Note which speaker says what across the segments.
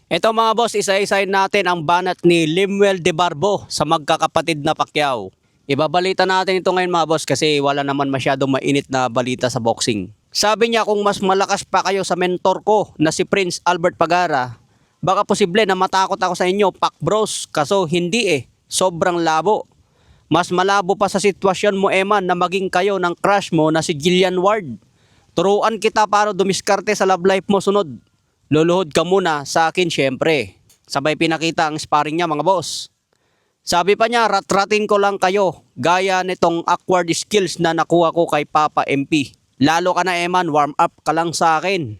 Speaker 1: Ito mga boss, isa-isahin natin ang banat ni Lemuel De Barbo sa magkakapatid na Pacquiao. Ibabalita natin ito ngayon mga boss kasi wala naman masyadong mainit na balita sa boxing. Sabi niya kung mas malakas pa kayo sa mentor ko na si Prince Albert Pagara, baka posible na matakot ako sa inyo, Pac Bros. Kaso hindi sobrang labo. Mas malabo pa sa sitwasyon mo Eman na maging kayo ng crush mo na si Jillian Ward. Turuan kita paano dumiskarte sa love life mo sunod. Luluhod ka muna sa akin syempre. Sabay pinakita ang sparring niya mga boss. Sabi pa niya, rat-ratin ko lang kayo gaya nitong awkward skills na nakuha ko kay Papa MP. Lalo ka na Eman, warm up ka lang sa akin.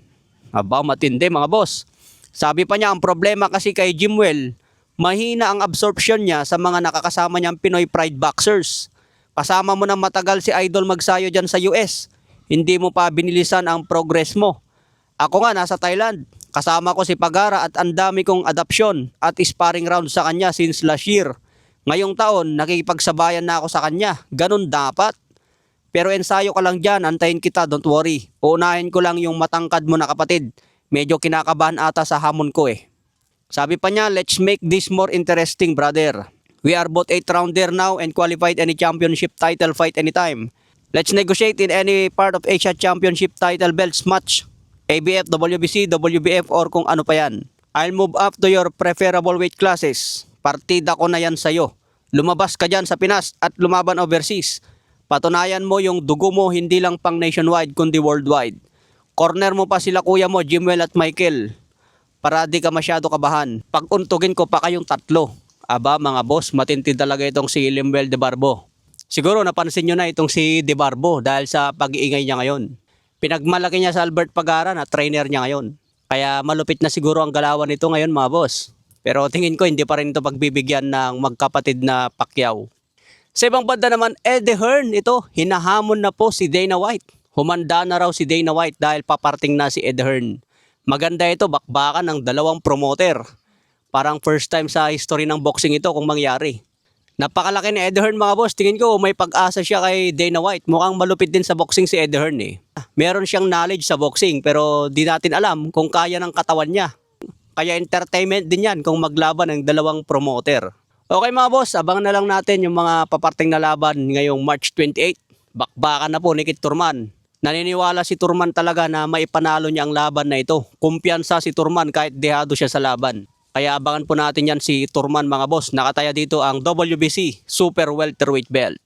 Speaker 1: Aba, matindi mga boss. Sabi pa niya, ang problema kasi kay Jimwell, mahina ang absorption niya sa mga nakakasama niyang Pinoy Pride Boxers. Kasama mo na matagal si Idol Magsayo dyan sa US. Hindi mo pa binilisan ang progress mo. Ako nga nasa Thailand. Kasama ko si Pagara at ang dami kong adopsyon at sparring round sa kanya since last year. Ngayong taon, nakikipagsabayan na ako sa kanya. Ganun dapat. Pero ensayo ka lang dyan, antayin kita, don't worry. Uunahin ko lang yung matangkad mo na kapatid. Medyo kinakabahan ata sa hamon ko Sabi pa niya, let's make this more interesting brother. We are both 8 rounder now and qualified any championship title fight anytime. Let's negotiate in any part of Asia Championship title belts match. ABF, WBC, WBF or kung ano pa yan. I'll move up to your preferable weight classes. Partida ko na yan sa'yo. Lumabas ka dyan sa Pinas at lumaban overseas. Patunayan mo yung dugo mo hindi lang pang nationwide kundi worldwide. Corner mo pa sila kuya mo, Jimwell at Michael. Para di ka masyado kabahan. Pag-untugin ko pa kayong tatlo. Aba mga boss, matindi talaga itong si Lemuel De Barbo. Siguro napansin nyo na itong si De Barbo dahil sa pag-iingay niya ngayon. Pinagmalaki niya sa Albert Pagara na trainer niya ngayon. Kaya malupit na siguro ang galawan nito ngayon mga boss. Pero tingin ko hindi pa rin ito pagbibigyan ng magkapatid na Pacquiao. Sa ibang banda naman, Eddie Hearn ito, hinahamon na po si Dana White. Humanda na raw si Dana White dahil paparting na si Eddie Hearn. Maganda ito, bakbakan ng dalawang promoter. Parang first time sa history ng boxing ito kung mangyari. Napakalaki ni Eddie Hearn mga boss. Tingin ko may pag-asa siya kay Dana White. Mukhang malupit din sa boxing si Eddie Hearn Meron siyang knowledge sa boxing pero di natin alam kung kaya ng katawan niya. Kaya entertainment din yan kung maglaban ng dalawang promoter. Okay mga boss, abangan na lang natin yung mga paparting na laban ngayong March 28. Bakbakan na po ni Kit Turman. Naniniwala si Turman talaga na maipanalo niya ang laban na ito. Kumpiyansa si Turman kahit dehado siya sa laban. Kaya abangan po natin yan si Turman mga boss. Nakataya dito ang WBC Super Welterweight Belt.